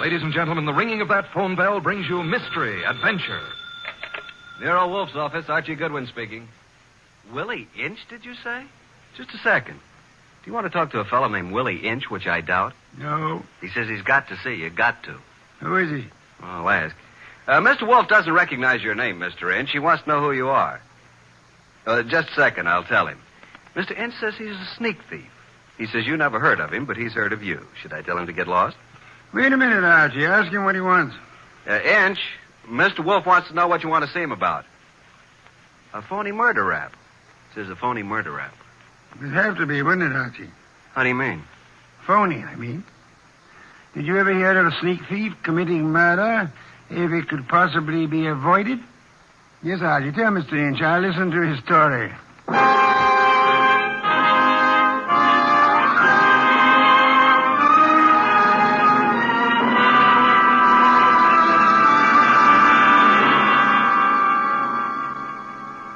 Ladies and gentlemen, the ringing of that phone bell brings you mystery, adventure. Nero Wolfe's office, Archie Goodwin speaking. Willie Inch, did you say? Just a second. Do you want to talk to a fellow named Willie Inch, which I doubt? No. He says he's got to see you. Got to. Who is he? I'll ask. Mr. Wolfe doesn't recognize your name, Mr. Inch. He wants to know who you are. Just a second, I'll tell him. Mr. Inch says he's a sneak thief. He says you never heard of him, but he's heard of you. Should I tell him to get lost? Wait a minute, Archie. Ask him what he wants. Inch, Mr. Wolfe wants to know what you want to see him about. A phony murder rap. Says a phony murder rap. It'd have to be, wouldn't it, Archie? How do you mean? Phony, I mean. Did you ever hear of a sneak thief committing murder if it could possibly be avoided? Yes, Archie. Tell Mr. Inch. I'll listen to his story.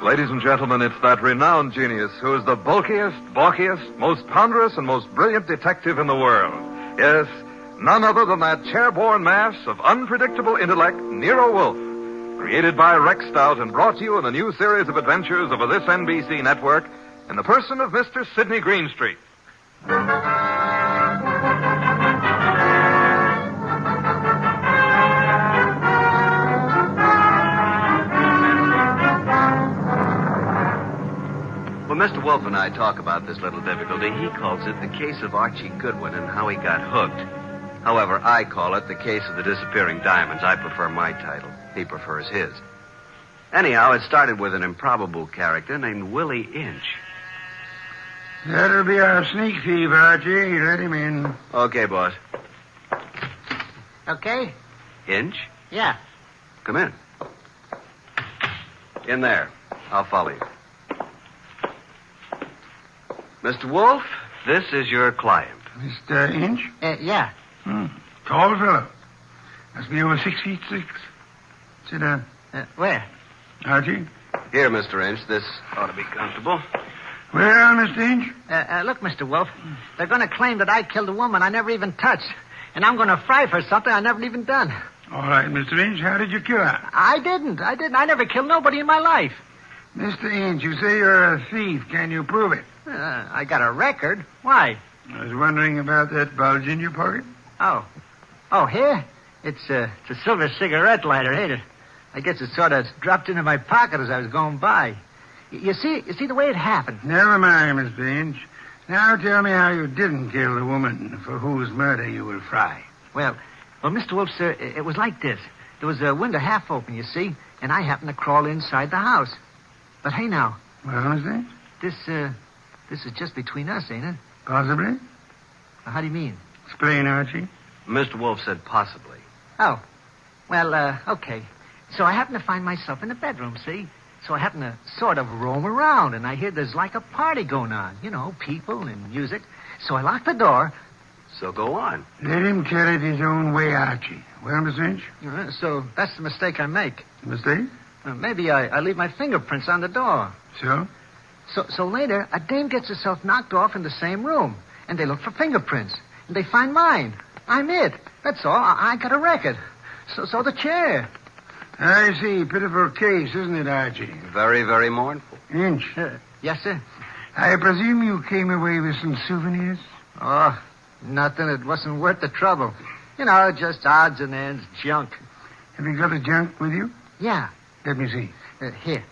Ladies and gentlemen, it's that renowned genius who is the bulkiest, balkiest, most ponderous, and most brilliant detective in the world. Yes, none other than that chair-borne mass of unpredictable intellect, Nero Wolfe, created by Rex Stout and brought to you in a new series of adventures over this NBC network in the person of Mr. Sidney Greenstreet. When Mr. Wolfe and I talk about this little difficulty, he calls it the case of Archie Goodwin and how he got hooked. However, I call it the case of the disappearing diamonds. I prefer my title. He prefers his. Anyhow, it started with an improbable character named Willie Inch. That'll be our sneak thief, Archie. Let him in. Okay, boss. Okay? Inch? Yeah. Come in. In there. I'll follow you. Mr. Wolfe, this is your client. Mr. Inch? Yeah. Tall fellow. Must be over 6'6". Sit down. Where? Archie? Here, Mr. Inch. This ought to be comfortable. Well, Mr. Inch? Look, Mr. Wolfe, they're going to claim that I killed a woman I never even touched. And I'm going to fry for something I never even done. All right, Mr. Inch, how did you kill her? I didn't. I never killed nobody in my life. Mr. Inch, you say you're a thief. Can you prove it? I got a record. Why? I was wondering about that bulge in your pocket. Oh, here? It's a silver cigarette lighter, ain't it? I guess it sort of dropped into my pocket as I was going by. You see the way it happened. Never mind, Mr. Inch. Now tell me how you didn't kill the woman for whose murder you will fry. Well, Mr. Wolfe, sir, it was like this. There was a window half open, you see, and I happened to crawl inside the house. But hey, now. Well, Mr. Inch? This is just between us, ain't it? Possibly. How do you mean? Explain, Archie. Mr. Wolfe said possibly. Oh. Well, okay. So I happen to find myself in the bedroom, see? So I happen to sort of roam around, and I hear there's like a party going on. You know, people and music. So I lock the door. So go on. Let him tell it his own way, Archie. Well, Mr. Inch? So that's the mistake I make. Mistake? Maybe I leave my fingerprints on the door. So? So later, a dame gets herself knocked off in the same room, and they look for fingerprints, and they find mine. I'm it. That's all. I got a record. So the chair. I see. Pitiful case, isn't it, Archie? Very, very mournful. Inch. Yes, sir? I presume you came away with some souvenirs? Oh, nothing. It wasn't worth the trouble. You know, just odds and ends, junk. Have you got the junk with you? Yeah. Let me see. Here.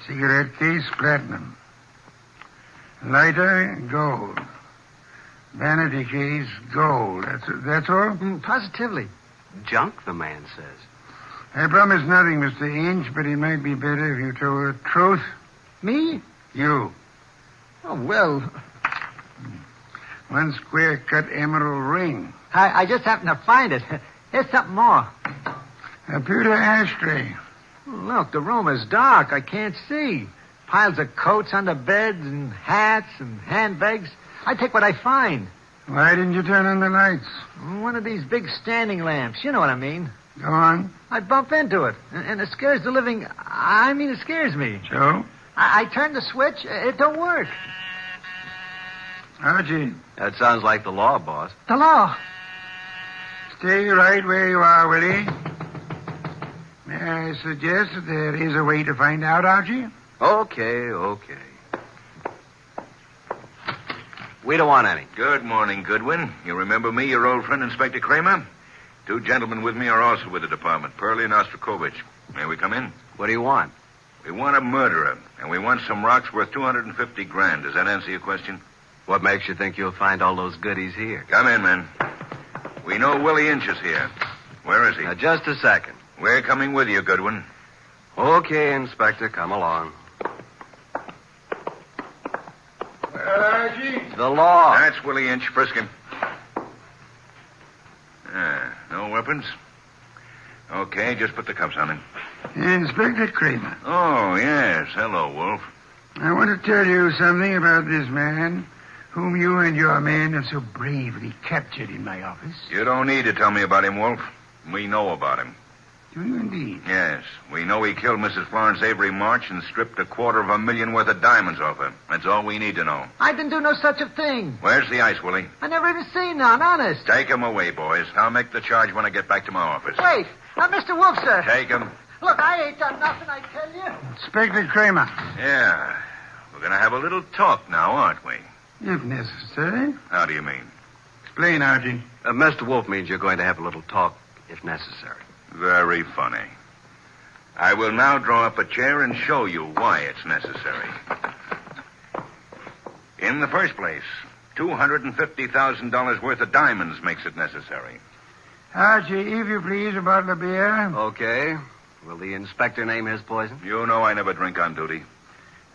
Cigarette case, platinum. Lighter, gold. Vanity case, gold. That's all? Positively. Junk, the man says. I promise nothing, Mr. Inch, but it might be better if you told the truth. Me? You. Oh, well. One square-cut emerald ring. I just happened to find it. Here's something more. A pewter ashtray. Look, the room is dark. I can't see. Piles of coats on the beds and hats and handbags. I take what I find. Why didn't you turn on the lights? One of these big standing lamps. You know what I mean. Go on. I bump into it, and it scares the living... I mean, it scares me. So? I turn the switch. It don't work. Archie. That sounds like the law, boss. The law. Stay right where you are, Willie. May I suggest that there is a way to find out, Archie? Okay. We don't want any. Good morning, Goodwin. You remember me, your old friend, Inspector Kramer? 2 gentlemen with me are also with the department, Pearlie and Ostrakovich. May we come in? What do you want? We want a murderer, and we want some rocks worth $250,000. Does that answer your question? What makes you think you'll find all those goodies here? Come in, men. We know Willie Inch is here. Where is he? Now, just a second. We're coming with you, Goodwin. Okay, Inspector, come along. Archie? The law. That's Willie Inch. Frisk him. No weapons? Okay, just put the cuffs on him. Inspector Kramer. Oh, yes. Hello, Wolf. I want to tell you something about this man whom you and your men have so bravely captured in my office. You don't need to tell me about him, Wolf. We know about him. Do you indeed? Yes. We know he killed Mrs. Florence Avery March and stripped $250,000 worth of diamonds off her. That's all we need to know. I didn't do no such a thing. Where's the ice, Willie? I never even seen none, honest. Take him away, boys. I'll make the charge when I get back to my office. Wait. Mr. Wolfe, sir. Take him. Look, I ain't done nothing, I tell you. Inspector Kramer. Yeah. We're going to have a little talk now, aren't we? If necessary. How do you mean? Explain, Archie. Mr. Wolfe means you're going to have a little talk, if necessary. Very funny. I will now draw up a chair and show you why it's necessary. In the first place, $250,000 worth of diamonds makes it necessary. Archie, if you please, a bottle of beer. Okay. Will the inspector name his poison? You know I never drink on duty.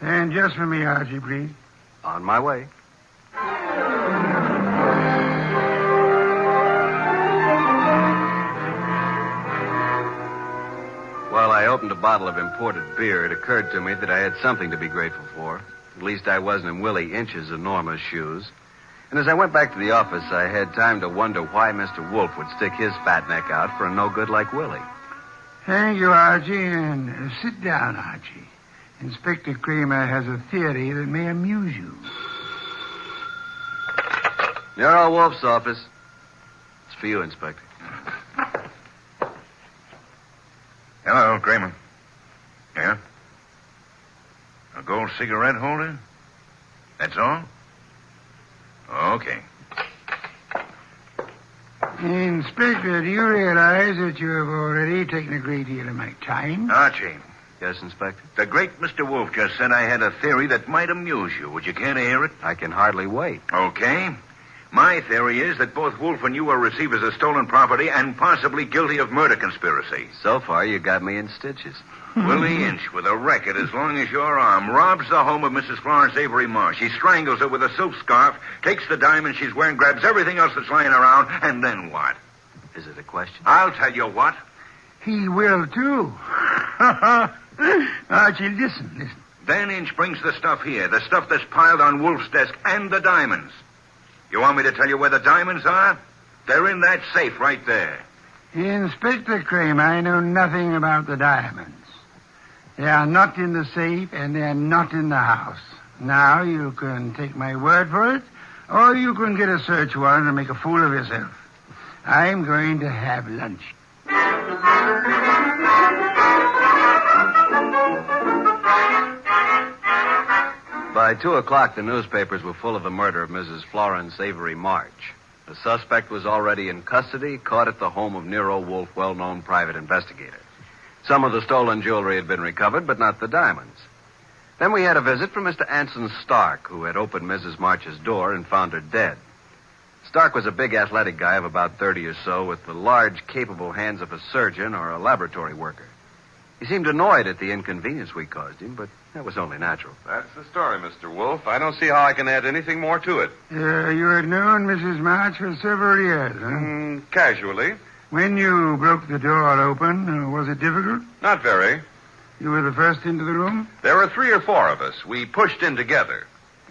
And just for me, Archie, please. On my way. While I opened a bottle of imported beer, it occurred to me that I had something to be grateful for. At least I wasn't in Willie Inch's enormous shoes. And as I went back to the office, I had time to wonder why Mr. Wolfe would stick his fat neck out for a no-good like Willie. Thank you, Archie, and sit down, Archie. Inspector Kramer has a theory that may amuse you. Nero Wolfe's office. It's for you, Inspector. Hello, Kramer. Yeah? A gold cigarette holder? That's all? Okay. Inspector, do you realize that you have already taken a great deal of my time? Archie, Yes, Inspector? the great Mr. Wolfe just said I had a theory that might amuse you. Would you care to hear it? I can hardly wait. Okay. My theory is that both Wolfe and you are receivers of stolen property and possibly guilty of murder conspiracy. So far, you got me in stitches. Willie Inch, with a record as long as your arm, robs the home of Mrs. Florence Avery Marsh. He strangles her with a silk scarf, takes the diamond she's wearing, grabs everything else that's lying around, and then what? Is it a question? I'll tell you what. He will, too. Archie, listen. Then Inch brings the stuff here, the stuff that's piled on Wolfe's desk, and the diamonds. You want me to tell you where the diamonds are? They're in that safe right there. Inspector Kramer, I know nothing about the diamonds. They are not in the safe, and they are not in the house. Now, you can take my word for it, or you can get a search warrant and make a fool of yourself. I'm going to have lunch. By 2 o'clock, the newspapers were full of the murder of Mrs. Florence Avery March. The suspect was already in custody, caught at the home of Nero Wolfe, well-known private investigator. Some of the stolen jewelry had been recovered, but not the diamonds. Then we had a visit from Mr. Anson Stark, who had opened Mrs. March's door and found her dead. Stark was a big athletic guy of about 30 or so, with the large, capable hands of a surgeon or a laboratory worker. He seemed annoyed at the inconvenience we caused him, but that was only natural. That's the story, Mr. Wolfe. I don't see how I can add anything more to it. You had known Mrs. March for several years, huh? Casually. When you broke the door open, was it difficult? Not very. You were the first into the room? There were 3 or 4 of us. We pushed in together.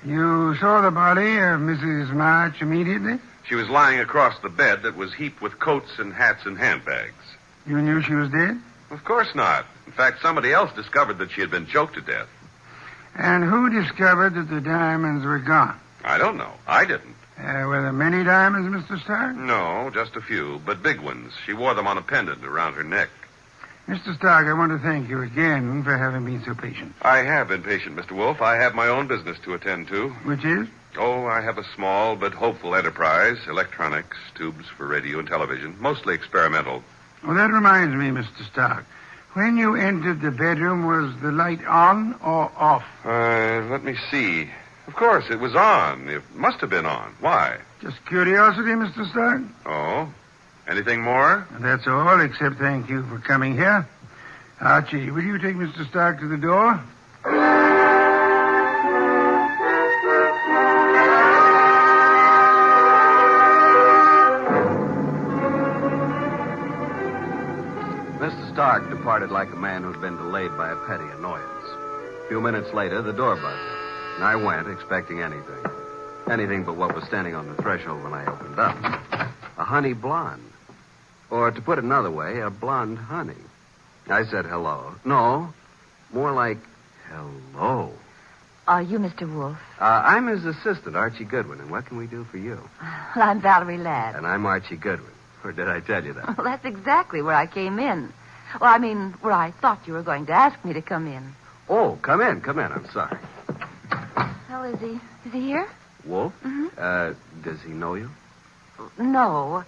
You saw the body of Mrs. March immediately? She was lying across the bed that was heaped with coats and hats and handbags. You knew she was dead? Of course not. In fact, somebody else discovered that she had been choked to death. And who discovered that the diamonds were gone? I don't know. I didn't. Were there many diamonds, Mr. Stark? No, just a few, but big ones. She wore them on a pendant around her neck. Mr. Stark, I want to thank you again for having been so patient. I have been patient, Mr. Wolfe. I have my own business to attend to. Which is? Oh, I have a small but hopeful enterprise. Electronics, tubes for radio and television, mostly experimental. Well, that reminds me, Mr. Stark. When you entered the bedroom, was the light on or off? Let me see. Of course, it was on. It must have been on. Why? Just curiosity, Mr. Stark. Oh? Anything more? That's all, except thank you for coming here. Archie, will you take Mr. Stark to the door? Mr. Stark departed like a man who'd been delayed by a petty annoyance. A few minutes later, the door buzzed, and I went expecting anything. Anything but what was standing on the threshold when I opened up. A honey blonde. Or, to put it another way, a blonde honey. I said hello. No, more like hello. Are you Mr. Wolfe? I'm his assistant, Archie Goodwin, and what can we do for you? Well, I'm Valerie Ladd. And I'm Archie Goodwin. Or did I tell you that? Well, that's exactly where I came in. Well, I mean, where I thought you were going to ask me to come in. Oh, come in. I'm sorry. Well, is he here? Wolf? Mm-hmm. Does he know you? No.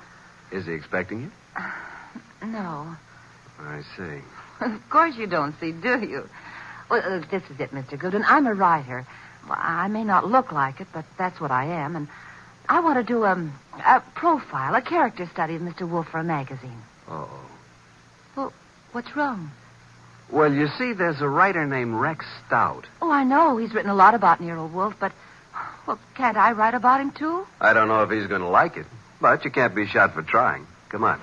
Is he expecting you? No. I see. Of course you don't see, do you? Well, this is it, Mr. Goodwin. I'm a writer. Well, I may not look like it, but that's what I am. And I want to do a profile, a character study of Mr. Wolfe for a magazine. Uh-oh. Well, what's wrong? Well, you see, there's a writer named Rex Stout. Oh, I know. He's written a lot about Nero Wolfe, but, well, can't I write about him, too? I don't know if he's going to like it, but you can't be shot for trying. Come on.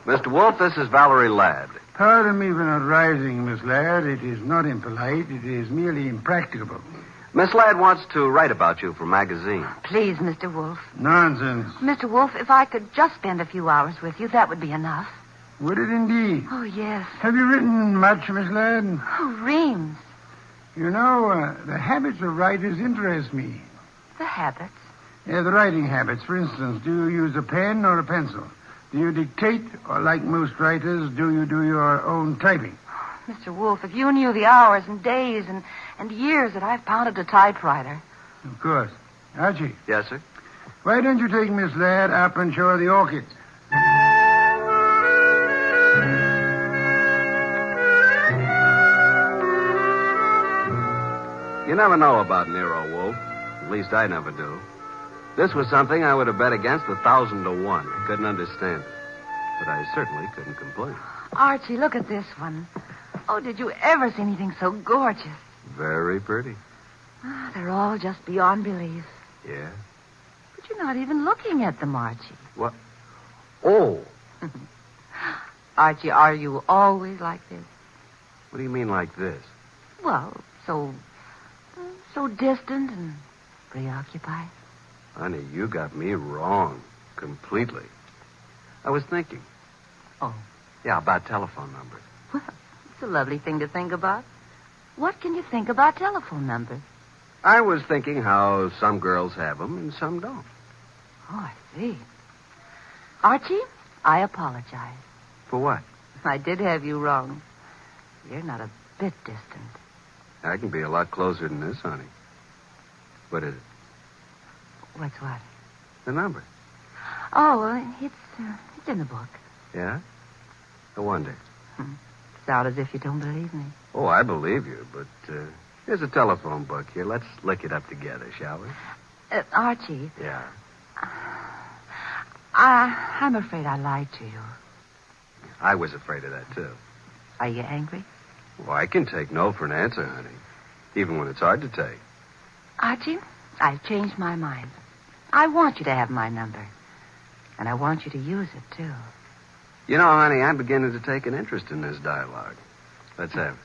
Mr. Wolfe, this is Valerie Ladd. Pardon me for not rising, Miss Ladd. It is not impolite. It is merely impracticable. Miss Ladd wants to write about you for a magazine. Please, Mr. Wolfe. Nonsense. Mr. Wolfe, if I could just spend a few hours with you, that would be enough. Would it indeed? Oh, yes. Have you written much, Miss Ladd? Oh, reams. You know, the habits of writers interest me. The habits? Yeah, the writing habits. For instance, do you use a pen or a pencil? Do you dictate, or like most writers, do you do your own typing? Mr. Wolfe, if you knew the hours and days and years that I've pounded a typewriter. Of course. Archie. Yes, sir? Why don't you take Miss Ladd up and show her the orchids? You never know about Nero Wolfe. At least I never do. This was something I would have bet against 1,000 to 1. I couldn't understand it. But I certainly couldn't complain. Archie, look at this one. Oh, did you ever see anything so gorgeous? Very pretty. They're all just beyond belief. Yeah? But you're not even looking at them, Archie. What? Oh. Archie, are you always like this? What do you mean like this? Well, so distant and preoccupied. Honey, you got me wrong. Completely. I was thinking. Oh. Yeah, about telephone numbers. Well, it's a lovely thing to think about. What can you think about telephone numbers? I was thinking how some girls have them and some don't. Oh, I see. Archie, I apologize. For what? I did have you wrong. You're not a bit distant. I can be a lot closer than this, honey. What is it? What's what? The number. Oh, well, it's in the book. Yeah? I wonder. Sound as if you don't believe me. Oh, I believe you, but here's a telephone book here. Let's look it up together, shall we? Archie. Yeah. I'm afraid I lied to you. I was afraid of that, too. Are you angry? Well, I can take no for an answer, honey. Even when it's hard to take. Archie, I've changed my mind. I want you to have my number. And I want you to use it, too. You know, honey, I'm beginning to take an interest in this dialogue. Let's have it.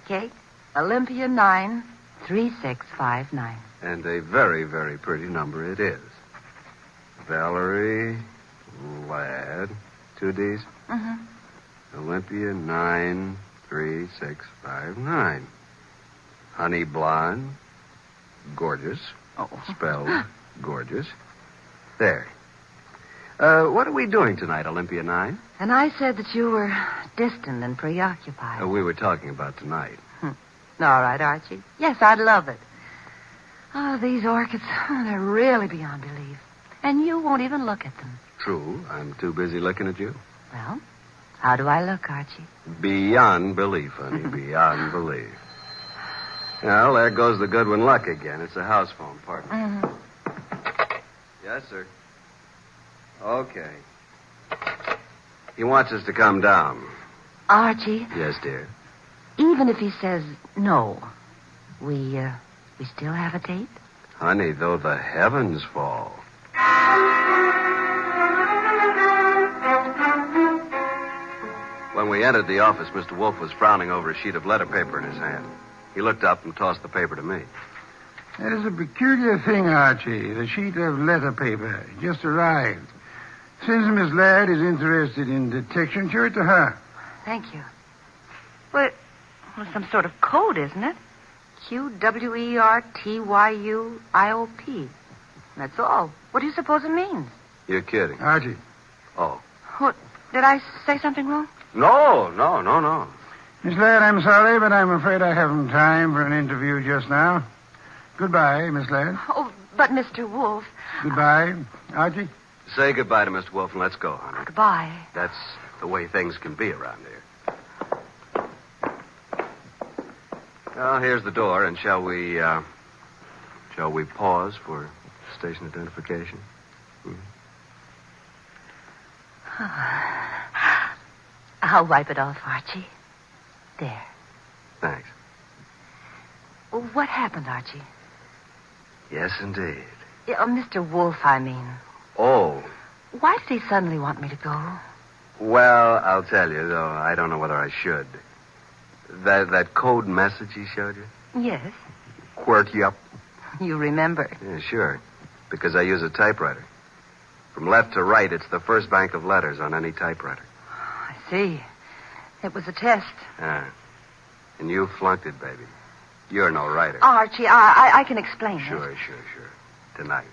Okay. Olympia 93659. And a very, very pretty number it is. Valerie Ladd. 2 Ds? Mm-hmm. Olympia 93659. Honey Blonde. gorgeous. Oh. Spelled gorgeous. There. What are we doing tonight, Olympia 9? And I said that you were distant and preoccupied. We were talking about tonight. All right, Archie. Yes, I'd love it. Oh, these orchids, they're really beyond belief. And you won't even look at them. True. I'm too busy looking at you. Well, how do I look, Archie? Beyond belief, honey. Beyond belief. Well, there goes the Goodwin luck again. It's a house phone, partner. Mm-hmm. Yes, sir. Okay. He wants us to come down. Archie, Yes, dear. even if he says no, we still have a date? Honey, though the heavens fall. When we entered the office, Mr. Wolfe was frowning over a sheet of letter paper in his hand. He looked up and tossed the paper to me. That is a peculiar thing, Archie. The sheet of letter paper just arrived. Since Miss Ladd is interested in detection, show it to her. Thank you. Well, some sort of code, isn't it? QWERTYUIOP. That's all. What do you suppose it means? You're kidding. Archie. Oh. What? Did I say something wrong? No. Miss Ladd, I'm sorry, but I'm afraid I haven't time for an interview just now. Goodbye, Miss Ladd. Oh, but Mr. Wolfe. Goodbye. Archie? Say goodbye to Mr. Wolfe and let's go, honey. Goodbye. That's the way things can be around here. Well, here's the door, and shall we pause for station identification? I'll wipe it off, Archie. There. Thanks. Well, what happened, Archie? Yes, indeed. Mr. Wolfe, I mean. Oh. Why did he suddenly want me to go? Well, I'll tell you, though I don't know whether I should. That code message he showed you? Yes. Quirt you up? You remember. Yeah, sure. Because I use a typewriter. From left to right, it's the first bank of letters on any typewriter. I see. It was a test. Ah. And you flunked it, baby. You're no writer. Archie, I can explain it. Sure. Tonight.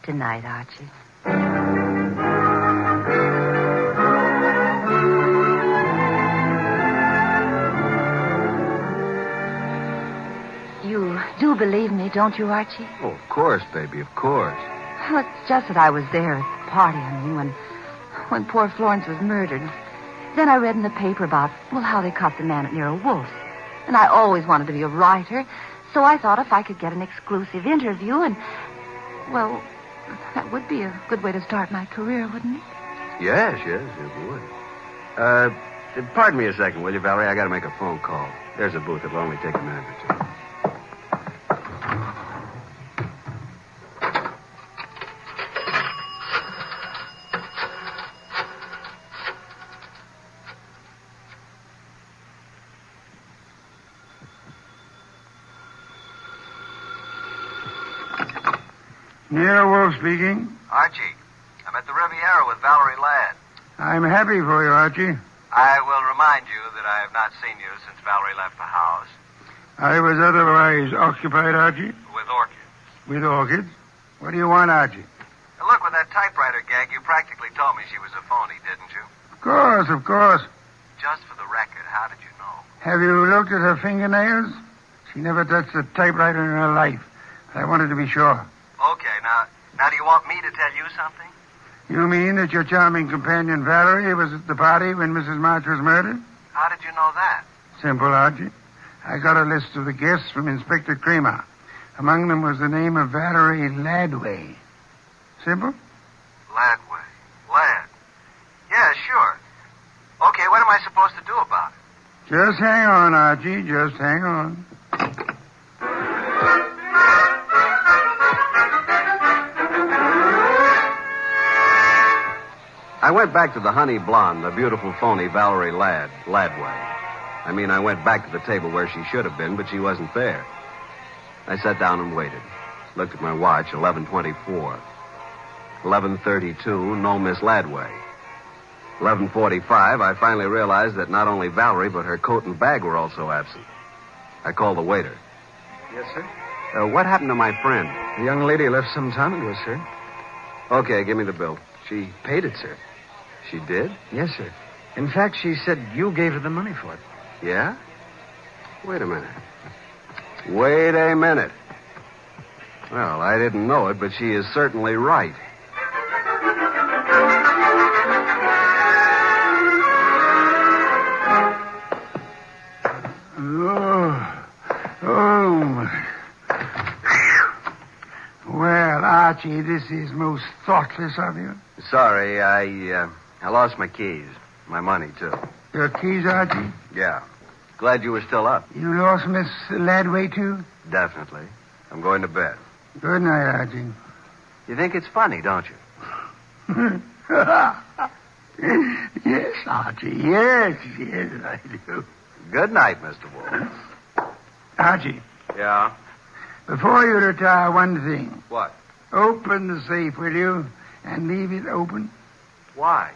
Tonight, Archie. You do believe me, don't you, Archie? Oh, of course, baby, of course. Well, it's just that I was there at the party, when poor Florence was murdered. Then I read in the paper about, how they caught the man at Nero Wolfe. And I always wanted to be a writer, so I thought if I could get an exclusive interview that would be a good way to start my career, wouldn't it? Yes, it would. Pardon me a second, will you, Valerie? I got to make a phone call. There's a booth. It'll only take a minute or two. Nero Wolfe speaking. Archie, I'm at the Riviera with Valerie Ladd. I'm happy for you, Archie. I will remind you that I have not seen you since Valerie left the house. I was otherwise occupied, Archie. With orchids. With orchids? What do you want, Archie? Now, look, with that typewriter gag, you practically told me she was a phony, didn't you? Of course. Just for the record, how did you know? Have you looked at her fingernails? She never touched a typewriter in her life. I wanted to be sure. Okay, now do you want me to tell you something? You mean that your charming companion Valerie was at the party when Mrs. March was murdered? How did you know that? Simple, Archie. I got a list of the guests from Inspector Kramer. Among them was the name of Valerie Laddway. Simple? Ladd. Yeah, sure. Okay, what am I supposed to do about it? Just hang on, Archie. Just hang on. I went back to the honey blonde, the beautiful phony Valerie Laddway. I went back to the table where she should have been, but she wasn't there. I sat down and waited. Looked at my watch, 11:24. 11:32, no Miss Laddway. 11:45, I finally realized that not only Valerie, but her coat and bag were also absent. I called the waiter. Yes, sir? What happened to my friend? The young lady left some time ago, sir. Okay, give me the bill. She paid it, sir. She did? Yes, sir. In fact, she said you gave her the money for it. Yeah? Wait a minute. Wait a minute. Well, I didn't know it, but she is certainly right. Oh, my. Well, Archie, this is most thoughtless of you. Sorry, I lost my keys. My money, too. Your keys, Archie? Yeah. Glad you were still up. You lost Miss Ladway, too? Definitely. I'm going to bed. Good night, Archie. You think it's funny, don't you? Yes, Archie. Yes, I do. Good night, Mr. Wolfe. Archie, Yeah? before you retire, one thing. What? Open the safe, will you? And leave it open. Why?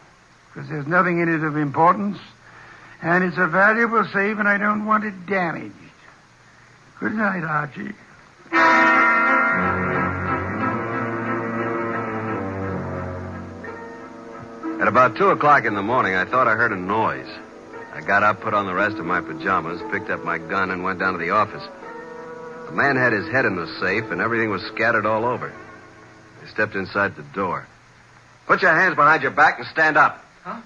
Because there's nothing in it of importance. And it's a valuable safe, and I don't want it damaged. Good night, Archie. At about 2 o'clock in the morning, I thought I heard a noise. I got up, put on the rest of my pajamas, picked up my gun, and went down to the office. The man had his head in the safe, and everything was scattered all over. I stepped inside the door. Put your hands behind your back and stand up. Huh?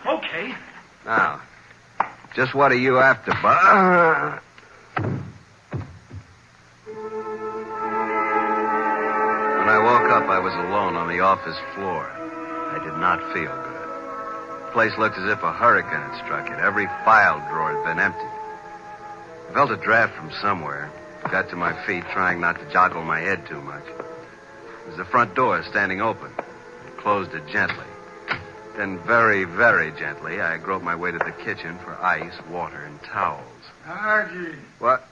Okay. Now, just what are you after, Bud? When I woke up, I was alone on the office floor. I did not feel good. The place looked as if a hurricane had struck it. Every file drawer had been emptied. I felt a draft from somewhere. Got to my feet, trying not to joggle my head too much. There was the front door standing open. I closed it gently. Then very, very gently, I groped my way to the kitchen for ice, water, and towels. Archie. What?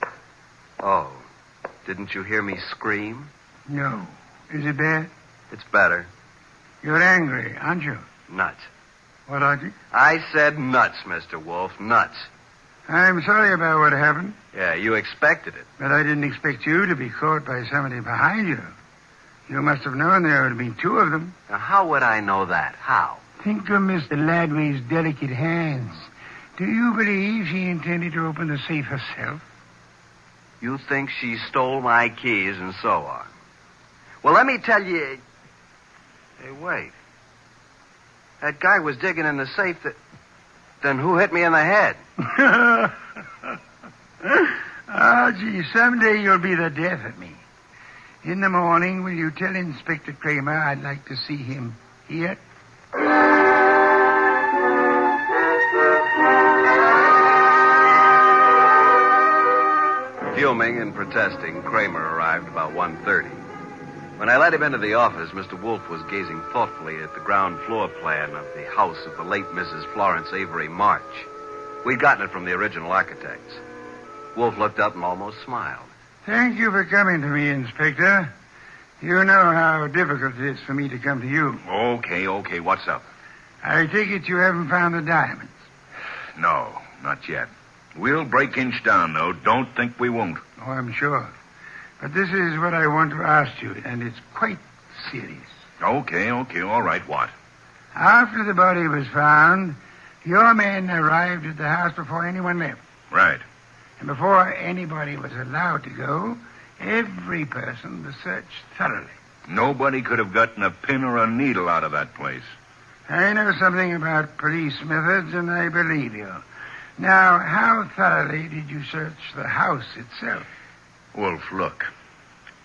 Oh, didn't you hear me scream? No. Is it bad? It's better. You're angry, aren't you? Nuts. What, Archie? I said nuts, Mr. Wolfe, nuts. I'm sorry about what happened, Yeah, you expected it. but I didn't expect you to be caught by somebody behind you. You must have known there would have been two of them. Now, how would I know that? How? Think of Mr. Ladway's delicate hands. Do you believe she intended to open the safe herself? You think she stole my keys and so on. Well, let me tell you... Hey, wait. That guy was digging in the safe that... Then who hit me in the head? Archie, someday you'll be the death of me. In the morning, will you tell Inspector Kramer I'd like to see him here? Fuming and protesting, Kramer arrived about 1:30. When I let him into the office, Mr. Wolfe was gazing thoughtfully at the ground floor plan of the house of the late Mrs. Florence Avery March. We'd gotten it from the original architects. Wolfe looked up and almost smiled. Thank you for coming to me, Inspector. You know how difficult it is for me to come to you. Okay. What's up? I take it you haven't found the diamonds. No, not yet. We'll break inch down, though. Don't think we won't. Oh, I'm sure. But this is what I want to ask you, and it's quite serious. Okay. All right, what? After the body was found, your men arrived at the house before anyone left. Right. And before anybody was allowed to go, every person was searched thoroughly. Nobody could have gotten a pin or a needle out of that place. I know something about police methods, and I believe you. Now, how thoroughly did you search the house itself? Wolf, look.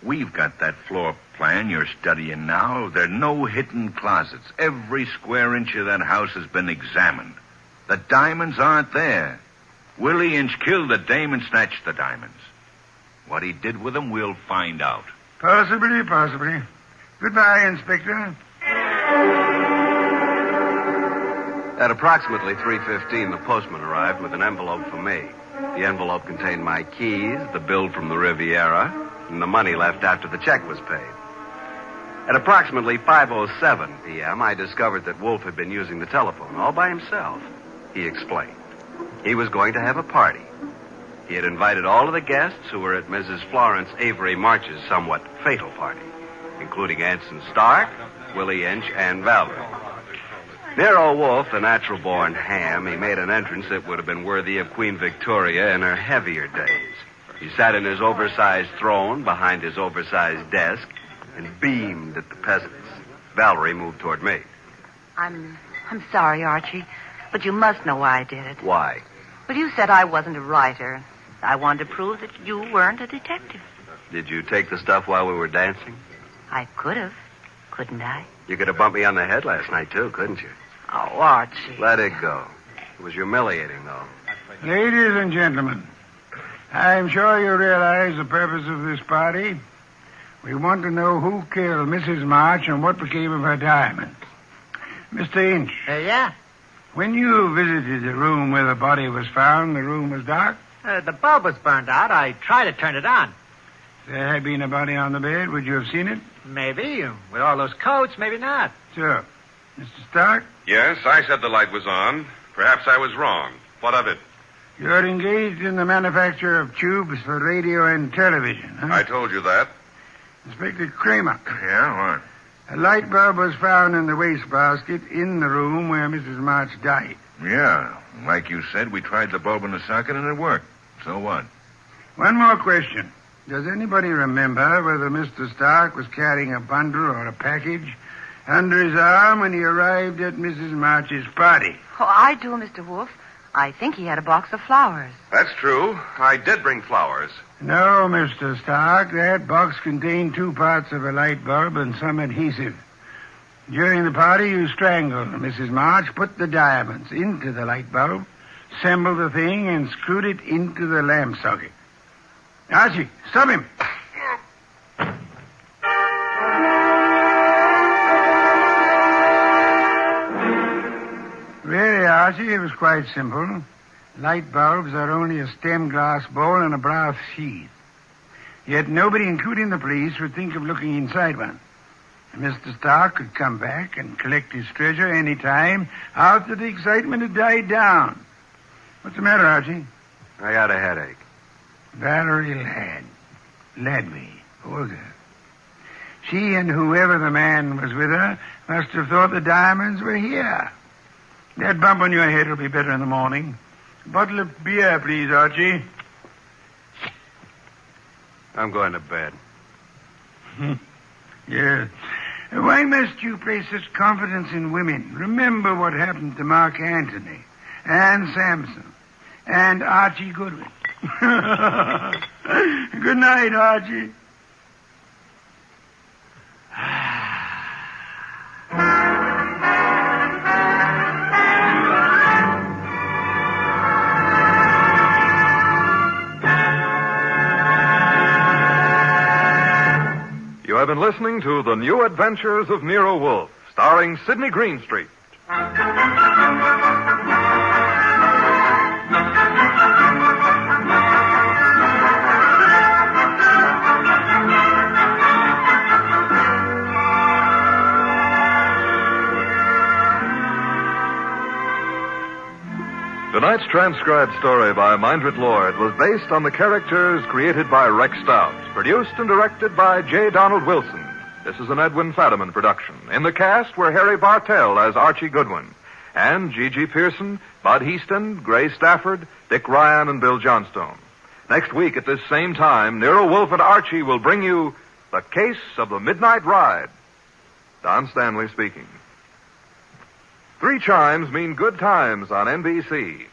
We've got that floor plan you're studying now. There are no hidden closets. Every square inch of that house has been examined. The diamonds aren't there. Willie Inch killed the dame and snatched the diamonds. What he did with them, we'll find out. Possibly. Goodbye, Inspector. At approximately 3:15, the postman arrived with an envelope for me. The envelope contained my keys, the bill from the Riviera, and the money left after the check was paid. At approximately 5:07 p.m., I discovered that Wolfe had been using the telephone all by himself. He explained. He was going to have a party. He had invited all of the guests who were at Mrs. Florence Avery March's somewhat fatal party, including Anson Stark, Willie Inch, and Valerie. Nero Wolfe, the natural-born ham, he made an entrance that would have been worthy of Queen Victoria in her heavier days. He sat in his oversized throne behind his oversized desk and beamed at the peasants. Valerie moved toward me. I'm sorry, Archie, but you must know why I did it. Why? Well, you said I wasn't a writer. I wanted to prove that you weren't a detective. Did you take the stuff while we were dancing? I could have, couldn't I? You could have bumped me on the head last night, too, couldn't you? Oh, Archie. Let it go. It was humiliating, though. Ladies and gentlemen, I'm sure you realize the purpose of this party. We want to know who killed Mrs. March and what became of her diamonds. Mr. Inch. Yeah? When you visited the room where the body was found, the room was dark? The bulb was burned out. I tried to turn it on. If there had been a body on the bed, would you have seen it? Maybe. With all those coats, maybe not. Sure. Mr. Stark? Yes, I said the light was on. Perhaps I was wrong. What of it? You're engaged in the manufacture of tubes for radio and television, huh? I told you that. Inspector Kramer. Yeah, what? A light bulb was found in the wastebasket in the room where Mrs. March died. Yeah. Like you said, we tried the bulb in the socket and it worked. So what? One more question. Does anybody remember whether Mr. Stark was carrying a bundle or a package under his arm when he arrived at Mrs. March's party? Oh, I do, Mr. Wolfe. I think he had a box of flowers. That's true. I did bring flowers. No, Mr. Stark. That box contained 2 parts of a light bulb and some adhesive. During the party, you strangled Mrs. March, put the diamonds into the light bulb, assembled the thing, and screwed it into the lamp socket. Archie, stop him. Really, Archie, it was quite simple. Light bulbs are only a stem glass bowl and a brass sheath. Yet nobody, including the police, would think of looking inside one. Mr. Stark could come back and collect his treasure any time after the excitement had died down. What's the matter, Archie? I got a headache. Valerie Ladby, poor girl. She and whoever the man was with her must have thought the diamonds were here. That bump on your head will be better in the morning. A bottle of beer, please, Archie. I'm going to bed. Yes. Why must you place such confidence in women? Remember what happened to Mark Antony and Samson and Archie Goodwin. Good night, Archie. You have been listening to The New Adventures of Nero Wolfe, starring Sidney Greenstreet. Tonight's transcribed story by Mindred Lord was based on the characters created by Rex Stout, produced and directed by J. Donald Wilson. This is an Edwin Fadiman production. In the cast were Harry Bartell as Archie Goodwin, and G.G. Pearson, Bud Heaston, Gray Stafford, Dick Ryan, and Bill Johnstone. Next week at this same time, Nero Wolfe and Archie will bring you The Case of the Midnight Ride. Don Stanley speaking. 3 chimes mean good times on NBC.